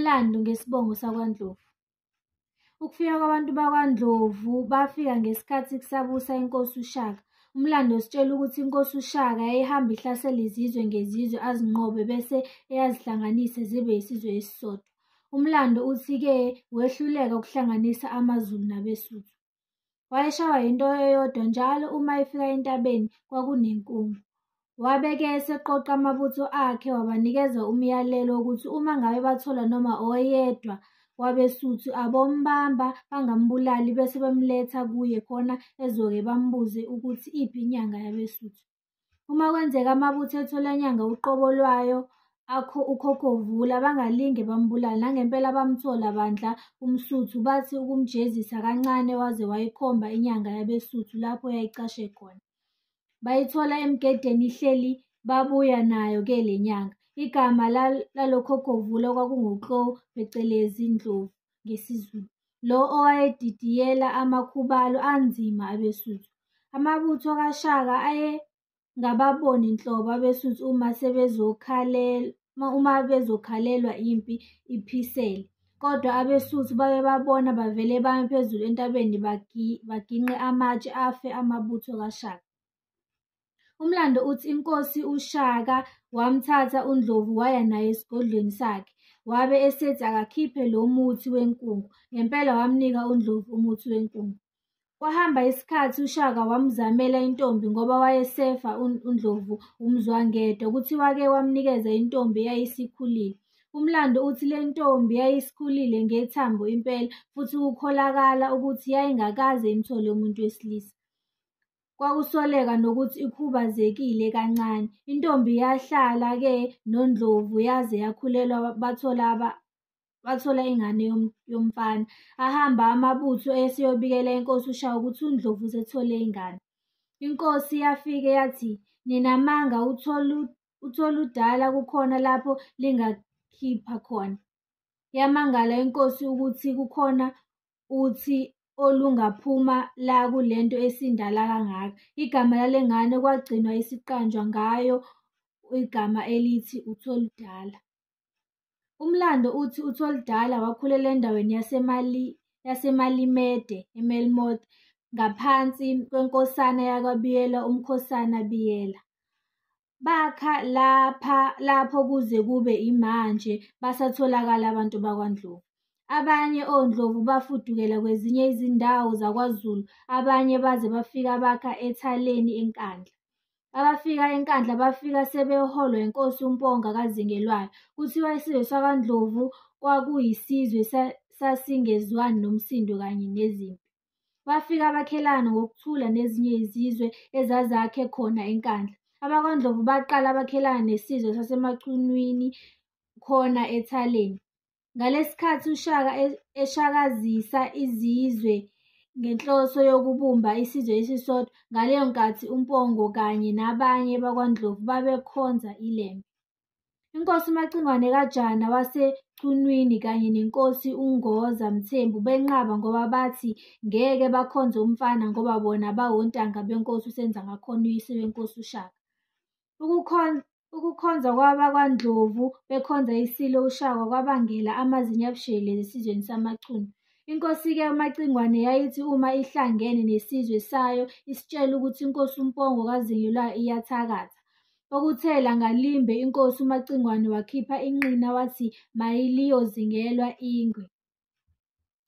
Umlando ngesibongo sakwaNdlovu. Ukufika kwabantu bakwaNdlovu bafika ngesikhathi kusabusa inkosi uShaka. Umlando usitshela ukuthi inkosi uShaka yayihamba ihlasela izizwe ngezizwe azinqobe bese eyazihlanganisa zibe isizwe esisodwa. Umlando uthi-ke wehluleka ukuhlanganisa amaZulu nabeSuthu. Wayeshawa into eyodwa njalo uma efika entabeni kwakunenkungu. Wabe-ke eseqoqa amabutho akhe wabanikeza umyalelo wokuthi uma ngabe bathola noma oyedwa wabeSuthu abombamba bangambulali bese bemletha kuye khona ezoke bambuze ukuthi iphi inyanga yabeSuthu. Uma kwenzeka amabutho ethola inyanga uqobo lwayo ukhokhovula bangalinge bambulala nangempela bamthola bandla umSuthu bathi ukumjezisa kancane waze wayikhomba inyanga yabeSuthu lapho yayicashe khona. Bayithola emgedeni ihleli babuya nayo-ke le nyanga. Igama lalokhokhovula kwakunguKlo phecelezi Ndlovu ngesiZulu, lo owayedidiyela amakhubalo anzima abeSuthu. Amabutho kaShaka ayengababoni nhlobo abeSuthu uma bezokhalelwa impi iphisele. Kodwa abeSuthu babe babona bavele bame phezulu entabeni baginqe amatshe afe amabutho kaShaka. Umlando uthi inkosi uShaka wamthatha uNdlovu waya naye esigodlweni sakhe. Wabe esethi akakhiphe lo muthi wenkungu. Ngempela wamnika uNdlovu umuthi wenkungu. Kwahamba isikhathi uShaka wamzamela intombi ngoba wayesefa uNdlovu umzwangedwa. Kuthiwa-ke wamnikeza intombi eyayisikhulile. Umlando uthi le ntombi yayisikhulile ngethambo impela futhi kukholakala ukuthi yayingakaze imthole umuntu wesilisa. Kwakusoleka nokuthi ikhubazekile kancane. Intombi yahlala-ke noNdlovu yaze yakhulelwa bathola ingane yomfana. Ahamba amabutho esiyobikela inkosi uShaka ukuthi uNdlovu usethole ingane. Inkosi yafike yathi, "Nina manga uthole udala kukhona lapho lingakhipha khona." Yamangala inkosi ukuthi kukhona uthi olungaphuma la kulento esindala kangaka. Igama lalengane kwagcinwa isiqanjwa ngayo igama elithi uTholudala. Umlando uthi uTholudala wakhulela endaweni yaseMalimede eMelmoth ngaphansi kwenkosana yakwaBiyela uMkhosana Biyela. Bakha lapho kuze kube imanje basatholakala abantu bakwaNdlovu. Abanye oNdlovu bafudukela kwezinye izindawo zakwaZulu, abanye baze bafika bakha ethaleni eNkandla. Abafika eNkandla bafika sebeholwa inkosi uMponga kaZingelwayo. Kuthiwa isizwe sakwaNdlovu kwakuyisizwe sasingezwani nomsindo kanye nezimpi. Bafika bakhelana ngokuthula nezinye izizwe ezazakhe khona eNkandla. AbakwaNdlovu baqala bakhelana nesizwe sasemachunwini khona ethaleni. Ngalesikhathi uShaka eshakazisa izizwe ngenhloso yokubumba isizwe esisodwa, ngaleyo nkathi uMpongo kanye nabanye bakwaNdlovu babekhonza iLembe. Inkosi uMacingwane kaJana wasechunwini kanye nenkosi uNgoza Mthembu benqaba ngoba bathi ngeke bakhonze umfana ngoba bona bawontanga benkosi uSenzangakhona uyise wenkosi uShaka. Ukukhonza kwabakwaNdlovu bekhonza isilo uShaka kwabangela amazinya abushelelezi esizweni samachunu. Inkosi-ke uMacingwane yayithi uma ihlangene nesizwe sayo isitshela ukuthi inkosi uMpongo kaZingelwayo iyathakatha. Okuthela ngalimbe inkosi uMacingwane wakhipha inqina wathi mayiliyozingelwa ingwe.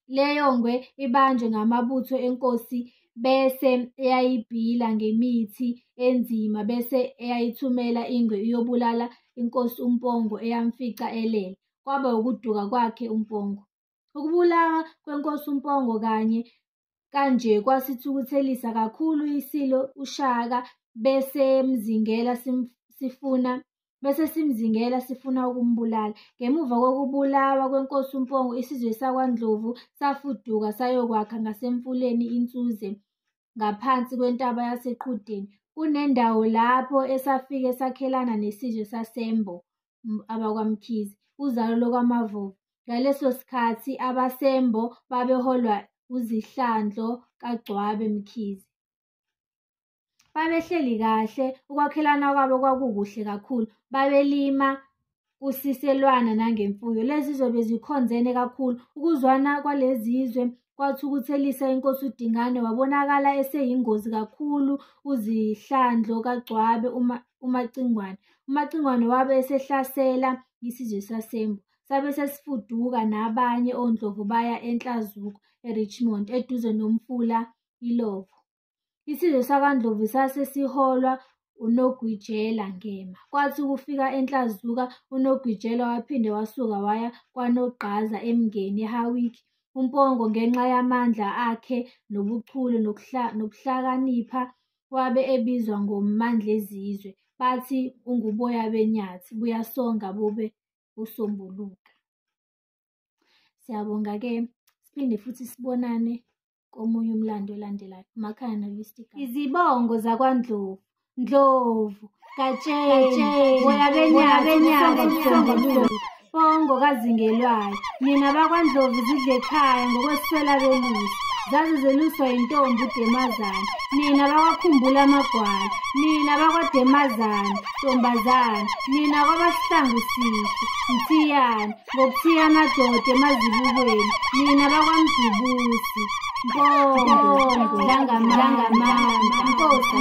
Leyo ngwe ibanjwe ngamabutho enkosi bese eyayibhila ngemithi enzima bese eyayithumela ingwe iyobulala inkosi uMpongo eyamfica elele. Kwaba ukuduka kwakhe uMpongo. Ukubulawa kwenkosi uMpongo kanje kwasithukuthelisa kakhulu isilo uShaka bese simzingela sifuna ukumbulala. Ngemuva kokubulawa kwenkosi uMpongo isizwe sakwaNdlovu safuduka sayokwakha ngasemfuleni iNtsuze ngaphansi kwentaba yaseQhudeni. Kunendawo lapho esafike sakhelana nesizwe saseMbo abakwaMkhize, uzalo lokwamaVovo. Ngaleso sikhathi abaseMbo babeholwa uZihlandlo kaGcwabe Mkhize. Babehleli kahle, ukwakhelana kwabo kwakukuhle kakhulu. Babelima kusiselwana nangemfuyo. Lezi zizobe zikhonzene kakhulu. Ukuzwana kwalezizwe kwathi ukuthelisa inkosi uDingane wabonakala eseyingozi kakhulu uZihlandlo kaGcwabe uMacingwane. UMacingwane wabe esehlasela isizwe saseMbo. Sabe sesifuduka nabanye oNdlovu baya eNhlazuko eRichmond eduze nomfula iLovo. Isizwe sakwaNdlovu sasesiholwa uNogwijela Ngema. Kwathi kufika eNhlazuka uNogwijela waphinde wasuka waya kwaNogqaza eMngeni eHawiki. UMpongo ngenxa yamandla akhe nobuchule nokuhlakanipha wabe ebizwa ngoMandlezizwe. Bathi unguboya benyathi buyasonga bube busombuluka. Siyabonga-ke, siphinde futhi sibonane komunye umlando olandelayo. Makhaya nolistika. Izibongo zakwaNdlovu. Ndlovu, Gatsheni, boya benyathi busombuluka. Pongo kazingelwayo. Nina bakwaNdlovu zidle ekhaya ngokwesifela belusi. Zaze zeluswa yintombi uDemazane. Nina bakwakhumbula amagwala. Nina bakwaDemazane, Ntombazane. Nina kwabasihlangu sihle, Mthiyane, ngokuthiya amadoda emazibukweni. Nina bakwaMdubusi. Mpongo, Dlangamandla, Nkosi.